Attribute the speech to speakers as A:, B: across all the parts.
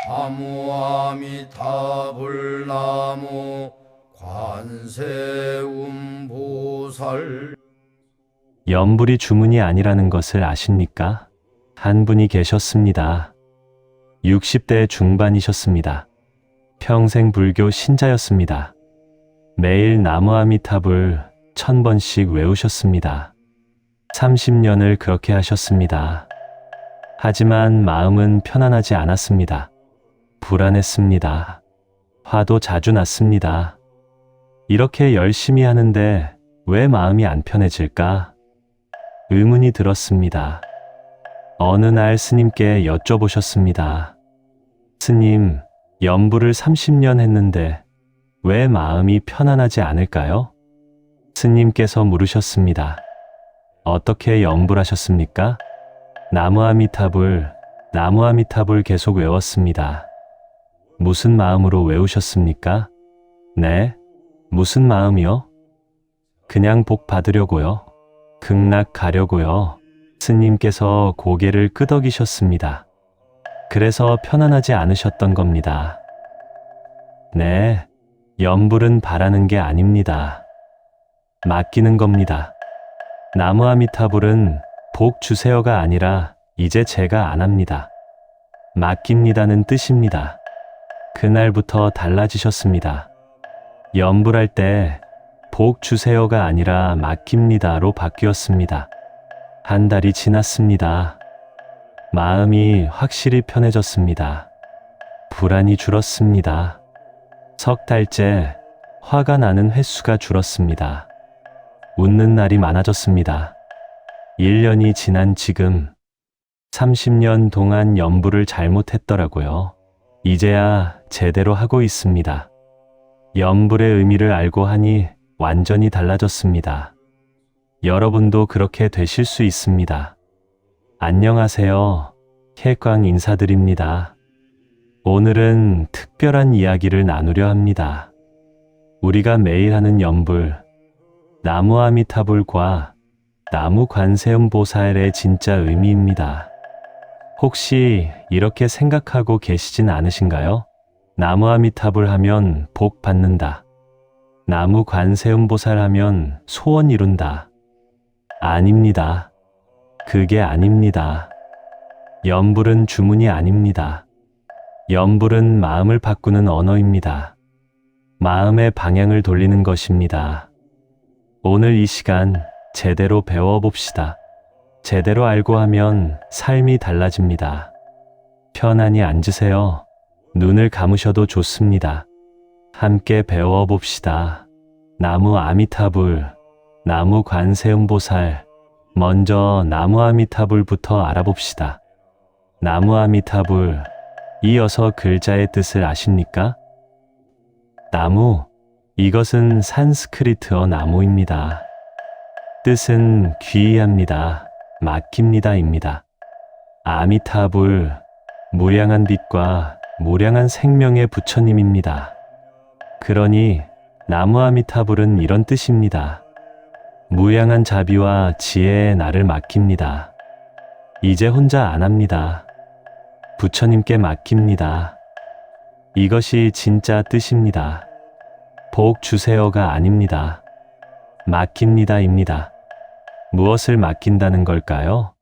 A: 나무아미타불 나무 관세음보살.
B: 염불이 주문이 아니라는 것을 아십니까? 한 분이 계셨습니다. 60대 중반이셨습니다. 평생 불교 신자였습니다. 매일 나무아미탑을 1000번씩 외우셨습니다. 30년을 그렇게 하셨습니다. 하지만 마음은 편안하지 않았습니다. 불안했습니다. 화도 자주 났습니다. 이렇게 열심히 하는데 왜 마음이 안 편해질까? 의문이 들었습니다. 어느 날 스님께 여쭤보셨습니다. 스님, 염불을 30년 했는데 왜 마음이 편안하지 않을까요? 스님께서 물으셨습니다. 어떻게 염불하셨습니까? 나무아미탑을 계속 외웠습니다. 무슨 마음으로 외우셨습니까? 네? 무슨 마음이요? 그냥 복 받으려고요. 극락 가려고요. 스님께서 고개를 끄덕이셨습니다. 그래서 편안하지 않으셨던 겁니다. 네, 염불은 바라는 게 아닙니다. 맡기는 겁니다. 나무아미타불은 복 주세요가 아니라 이제 제가 안 합니다. 맡깁니다는 뜻입니다. 그날부터 달라지셨습니다. 염불할 때 복 주세요가 아니라 맡깁니다로 바뀌었습니다. 한 달이 지났습니다. 마음이 확실히 편해졌습니다. 불안이 줄었습니다. 석 달째 화가 나는 횟수가 줄었습니다. 웃는 날이 많아졌습니다. 1년이 지난 지금 30년 동안 염불을 잘못했더라고요. 이제야 제대로 하고 있습니다. 염불의 의미를 알고 하니 완전히 달라졌습니다. 여러분도 그렇게 되실 수 있습니다. 안녕하세요. 혜광 인사드립니다. 오늘은 특별한 이야기를 나누려 합니다. 우리가 매일 하는 염불, 나무아미타불과 나무 관세음보살의 진짜 의미입니다. 혹시 이렇게 생각하고 계시진 않으신가요? 나무아미타불 하면 복 받는다. 나무 관세음보살 하면 소원 이룬다. 아닙니다. 그게 아닙니다. 염불은 주문이 아닙니다. 염불은 마음을 바꾸는 언어입니다. 마음의 방향을 돌리는 것입니다. 오늘 이 시간 제대로 배워봅시다. 제대로 알고 하면 삶이 달라집니다. 편안히 앉으세요. 눈을 감으셔도 좋습니다. 함께 배워봅시다. 나무 아미타불, 나무 관세음보살. 먼저 나무 아미타불부터 알아봅시다. 나무 아미타불, 이어서 글자의 뜻을 아십니까? 나무, 이것은 산스크리트어 나무입니다. 뜻은 귀의합니다. 맡깁니다입니다. 아미타불, 무량한 빛과 무량한 생명의 부처님입니다. 그러니 나무 아미타불은 이런 뜻입니다. 무량한 자비와 지혜에 나를 맡깁니다. 이제 혼자 안 합니다. 부처님께 맡깁니다. 이것이 진짜 뜻입니다. 복 주세요가 아닙니다. 맡깁니다입니다. 무엇을 맡긴다는 걸까요?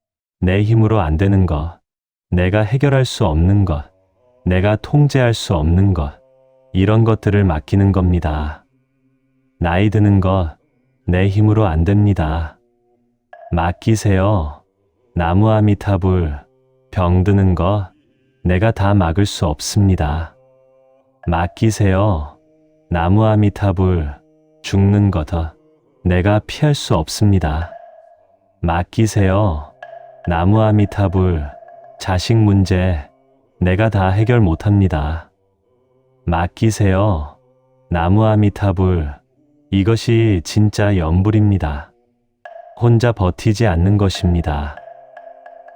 B: 내 힘으로 안 되는 것, 내가 해결할 수 없는 것, 내가 통제할 수 없는 것, 이런 것들을 맡기는 겁니다. 나이 드는 것, 내 힘으로 안 됩니다. 맡기세요. 나무 아미타불, 병드는 것, 내가 다 막을 수 없습니다. 맡기세요. 나무 아미타불, 죽는 것, 내가 피할 수 없습니다. 맡기세요. 나무 아미타불, 자식 문제, 내가 다 해결 못합니다. 맡기세요. 나무 아미타불, 이것이 진짜 염불입니다. 혼자 버티지 않는 것입니다.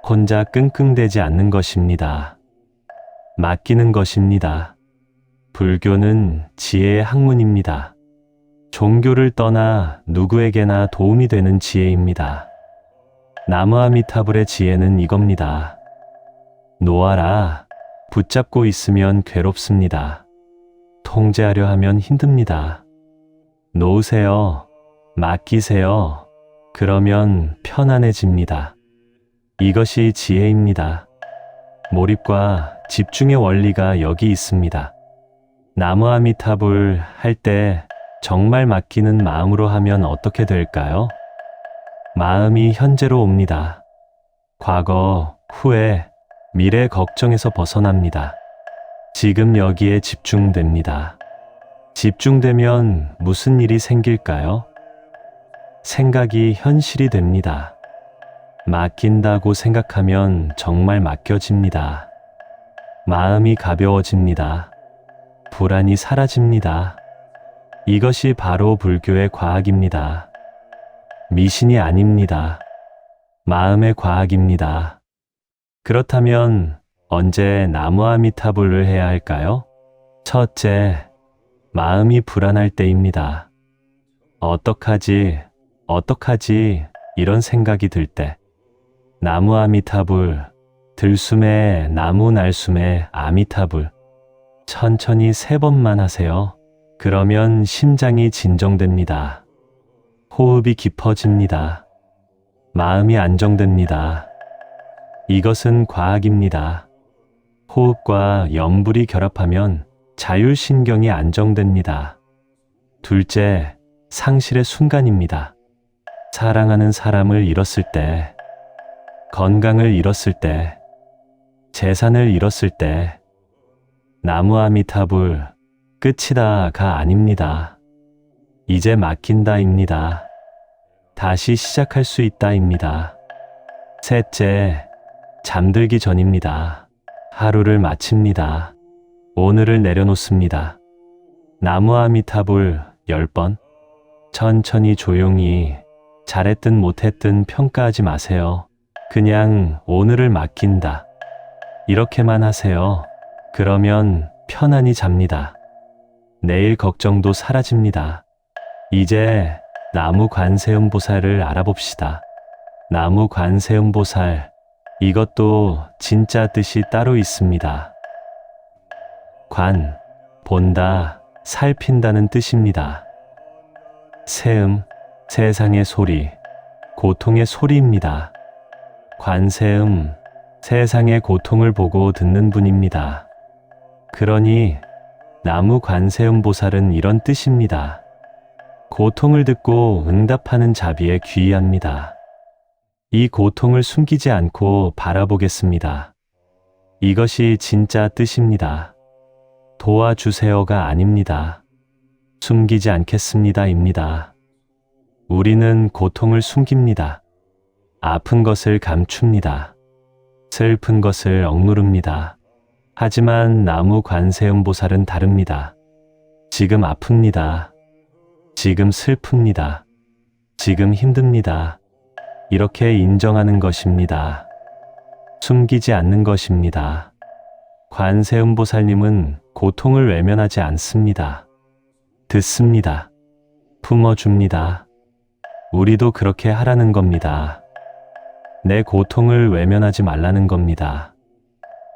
B: 혼자 끙끙대지 않는 것입니다. 맡기는 것입니다. 불교는 지혜의 학문입니다. 종교를 떠나 누구에게나 도움이 되는 지혜입니다. 나무 아미타불의 지혜는 이겁니다. 놓아라, 붙잡고 있으면 괴롭습니다. 통제하려 하면 힘듭니다. 놓으세요. 맡기세요. 그러면 편안해집니다. 이것이 지혜입니다. 몰입과 집중의 원리가 여기 있습니다. 나무아미타불 할 때 정말 맡기는 마음으로 하면 어떻게 될까요? 마음이 현재로 옵니다. 과거, 후회, 미래 걱정에서 벗어납니다. 지금 여기에 집중됩니다. 집중되면 무슨 일이 생길까요? 생각이 현실이 됩니다. 맡긴다고 생각하면 정말 맡겨집니다. 마음이 가벼워집니다. 불안이 사라집니다. 이것이 바로 불교의 과학입니다. 미신이 아닙니다. 마음의 과학입니다. 그렇다면 언제 나무아미타불을 해야 할까요? 첫째, 마음이 불안할 때입니다. 어떡하지 이런 생각이 들 때. 나무아미타불, 들숨에 나무 날숨에 아미타불. 천천히 3번만 하세요. 그러면 심장이 진정됩니다. 호흡이 깊어집니다. 마음이 안정됩니다. 이것은 과학입니다. 호흡과 염불이 결합하면 자율신경이 안정됩니다. 둘째, 상실의 순간입니다. 사랑하는 사람을 잃었을 때, 건강을 잃었을 때, 재산을 잃었을 때, 나무아미타불, 끝이다가 아닙니다. 이제 맡긴다입니다. 다시 시작할 수 있다입니다. 셋째, 잠들기 전입니다. 하루를 마칩니다. 오늘을 내려놓습니다. 나무아미타불 10번. 천천히 조용히 잘했든 못했든 평가하지 마세요. 그냥 오늘을 맡긴다. 이렇게만 하세요. 그러면 편안히 잡니다. 내일 걱정도 사라집니다. 이제 나무 관세음보살을 알아봅시다. 나무 관세음보살, 이것도 진짜 뜻이 따로 있습니다. 관, 본다, 살핀다는 뜻입니다. 세음, 세상의 소리, 고통의 소리입니다. 관세음, 세상의 고통을 보고 듣는 분입니다. 그러니 나무 관세음보살은 이런 뜻입니다. 고통을 듣고 응답하는 자비에 귀의합니다. 이 고통을 숨기지 않고 바라보겠습니다. 이것이 진짜 뜻입니다. 도와주세요가 아닙니다. 숨기지 않겠습니다입니다. 우리는 고통을 숨깁니다. 아픈 것을 감춥니다. 슬픈 것을 억누릅니다. 하지만 나무 관세음보살은 다릅니다. 지금 아픕니다. 지금 슬픕니다. 지금 힘듭니다. 이렇게 인정하는 것입니다. 숨기지 않는 것입니다. 관세음보살님은 고통을 외면하지 않습니다. 듣습니다. 품어줍니다. 우리도 그렇게 하라는 겁니다. 내 고통을 외면하지 말라는 겁니다.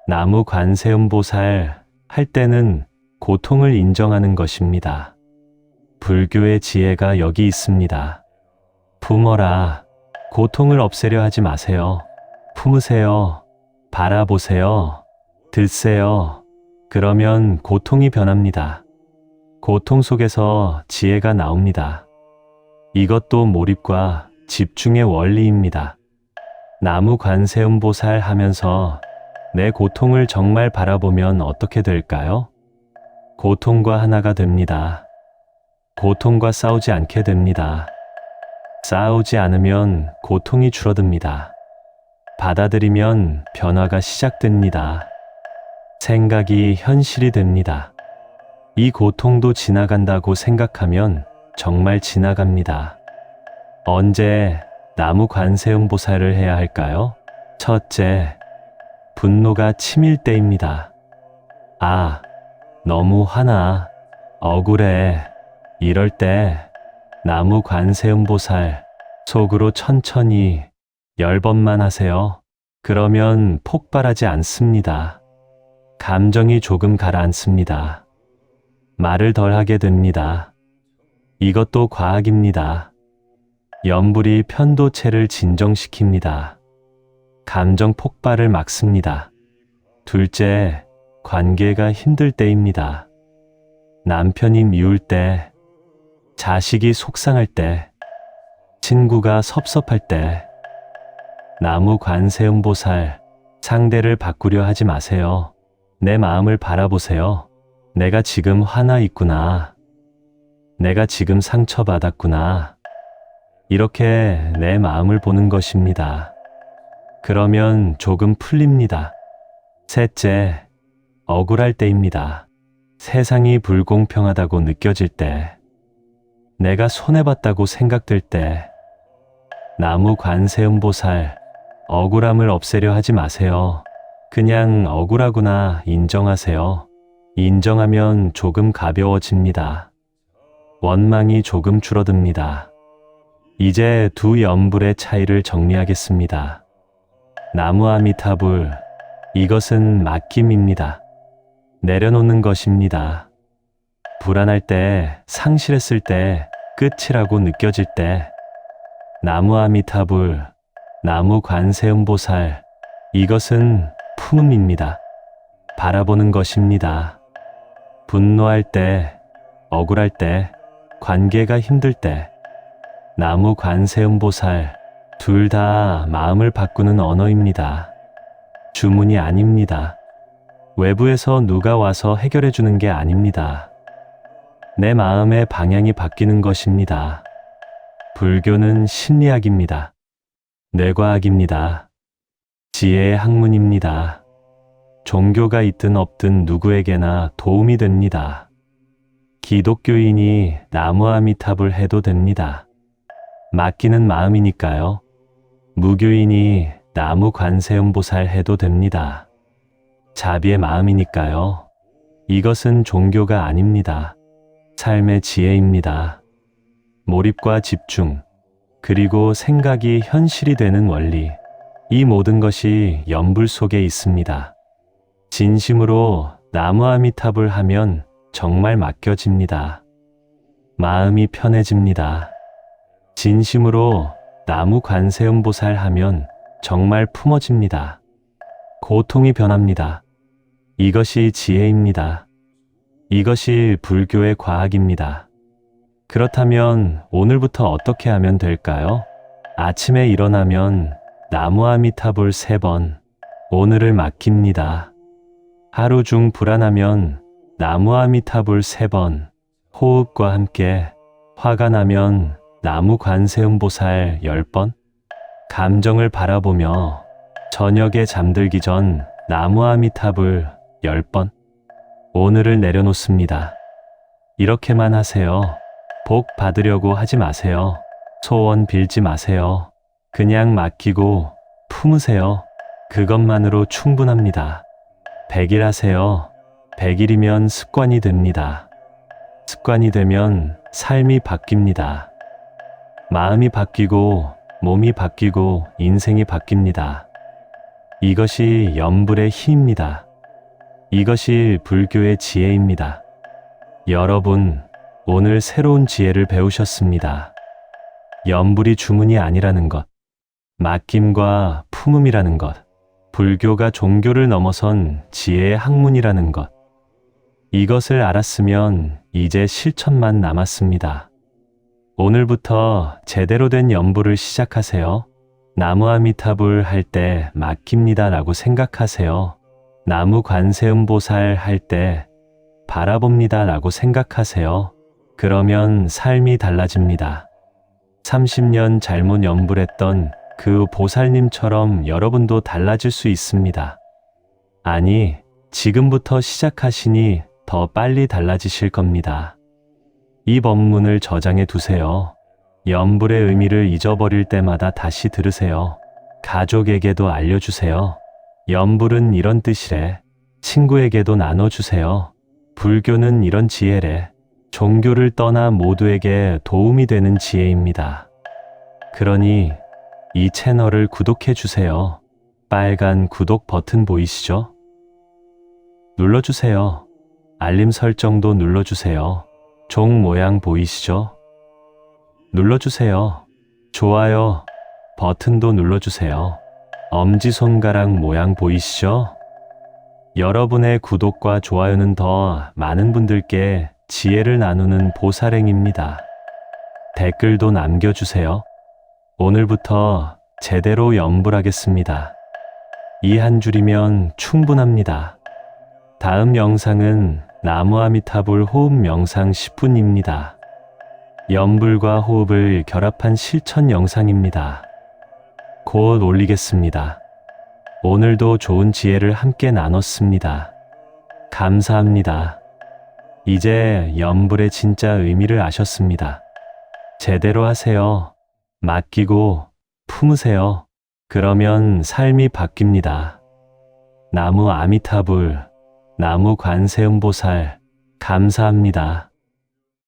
B: 나무 관세음보살 할 때는 고통을 인정하는 것입니다. 불교의 지혜가 여기 있습니다. 품어라. 고통을 없애려 하지 마세요. 품으세요. 바라보세요. 듣세요. 그러면 고통이 변합니다. 고통 속에서 지혜가 나옵니다. 이것도 몰입과 집중의 원리입니다. 나무 관세음보살 하면서 내 고통을 정말 바라보면 어떻게 될까요? 고통과 하나가 됩니다. 고통과 싸우지 않게 됩니다. 싸우지 않으면 고통이 줄어듭니다. 받아들이면 변화가 시작됩니다. 생각이 현실이 됩니다. 이 고통도 지나간다고 생각하면 정말 지나갑니다. 언제 나무 관세음보살을 해야 할까요? 첫째, 분노가 치밀 때입니다. 아, 너무 화나, 억울해. 이럴 때 나무 관세음보살 속으로 천천히 10번만 하세요. 그러면 폭발하지 않습니다. 감정이 조금 가라앉습니다. 말을 덜 하게 됩니다. 이것도 과학입니다. 염불이 편도체를 진정시킵니다. 감정 폭발을 막습니다. 둘째, 관계가 힘들 때입니다. 남편이 미울 때, 자식이 속상할 때, 친구가 섭섭할 때, 나무 관세음보살, 상대를 바꾸려 하지 마세요. 내 마음을 바라보세요. 내가 지금 화나 있구나. 내가 지금 상처받았구나. 이렇게 내 마음을 보는 것입니다. 그러면 조금 풀립니다. 셋째, 억울할 때입니다. 세상이 불공평하다고 느껴질 때, 내가 손해봤다고 생각될 때, 나무 관세음보살, 억울함을 없애려 하지 마세요. 그냥 억울하구나 인정하세요. 인정하면 조금 가벼워집니다. 원망이 조금 줄어듭니다. 이제 두 염불의 차이를 정리하겠습니다. 나무 아미타불, 이것은 맡김입니다. 내려놓는 것입니다. 불안할 때, 상실했을 때, 끝이라고 느껴질 때, 나무 아미타불, 나무 관세음보살, 이것은 품음입니다. 바라보는 것입니다. 분노할 때, 억울할 때, 관계가 힘들 때, 나무 관세음보살, 둘 다 마음을 바꾸는 언어입니다. 주문이 아닙니다. 외부에서 누가 와서 해결해 주는 게 아닙니다. 내 마음의 방향이 바뀌는 것입니다. 불교는 심리학입니다. 뇌과학입니다. 지혜의 학문입니다. 종교가 있든 없든 누구에게나 도움이 됩니다. 기독교인이 나무 아미타불 해도 됩니다. 맡기는 마음이니까요. 무교인이 나무 관세음보살 해도 됩니다. 자비의 마음이니까요. 이것은 종교가 아닙니다. 삶의 지혜입니다. 몰입과 집중, 그리고 생각이 현실이 되는 원리, 이 모든 것이 염불 속에 있습니다. 진심으로 나무 아미타불 하면 정말 맡겨집니다. 마음이 편해집니다. 진심으로 나무 관세음보살 하면 정말 품어집니다. 고통이 변합니다. 이것이 지혜입니다. 이것이 불교의 과학입니다. 그렇다면 오늘부터 어떻게 하면 될까요? 아침에 일어나면 나무 아미타불 3번, 오늘을 맡깁니다. 하루 중 불안하면 나무 아미타불 3번, 호흡과 함께. 화가 나면 나무 관세음보살 10번, 감정을 바라보며 저녁에 잠들기 전 나무 아미타불 10번, 오늘을 내려놓습니다. 이렇게만 하세요. 복 받으려고 하지 마세요. 소원 빌지 마세요. 그냥 맡기고 품으세요. 그것만으로 충분합니다. 100일 하세요. 100일이면 습관이 됩니다. 습관이 되면 삶이 바뀝니다. 마음이 바뀌고 몸이 바뀌고 인생이 바뀝니다. 이것이 염불의 힘입니다. 이것이 불교의 지혜입니다. 여러분, 오늘 새로운 지혜를 배우셨습니다. 염불이 주문이 아니라는 것, 맡김과 품음이라는 것, 불교가 종교를 넘어선 지혜의 학문이라는 것, 이것을 알았으면 이제 실천만 남았습니다. 오늘부터 제대로 된 염불을 시작하세요. 나무 아미타불 할 때 맡깁니다 라고 생각하세요. 나무 관세음보살 할 때 바라봅니다 라고 생각하세요. 그러면 삶이 달라집니다. 30년 잘못 염불했던 그 보살님처럼 여러분도 달라질 수 있습니다. 아니, 지금부터 시작하시니 더 빨리 달라지실 겁니다. 이 법문을 저장해 두세요. 염불의 의미를 잊어버릴 때마다 다시 들으세요. 가족에게도 알려주세요. 염불은 이런 뜻이래. 친구에게도 나눠주세요. 불교는 이런 지혜래. 종교를 떠나 모두에게 도움이 되는 지혜입니다. 그러니 이 채널을 구독해 주세요. 빨간 구독 버튼 보이시죠? 눌러주세요. 알림 설정도 눌러주세요. 종 모양 보이시죠? 눌러주세요. 좋아요 버튼도 눌러주세요. 엄지손가락 모양 보이시죠? 여러분의 구독과 좋아요는 더 많은 분들께 지혜를 나누는 보살행입니다. 댓글도 남겨주세요. 오늘부터 제대로 염불하겠습니다. 이 한 줄이면 충분합니다. 다음 영상은 나무 아미타불 호흡 명상 10분입니다. 염불과 호흡을 결합한 실천 영상입니다. 곧 올리겠습니다. 오늘도 좋은 지혜를 함께 나눴습니다. 감사합니다. 이제 염불의 진짜 의미를 아셨습니다. 제대로 하세요. 맡기고 품으세요. 그러면 삶이 바뀝니다. 나무 아미타불, 나무 관세음보살, 감사합니다.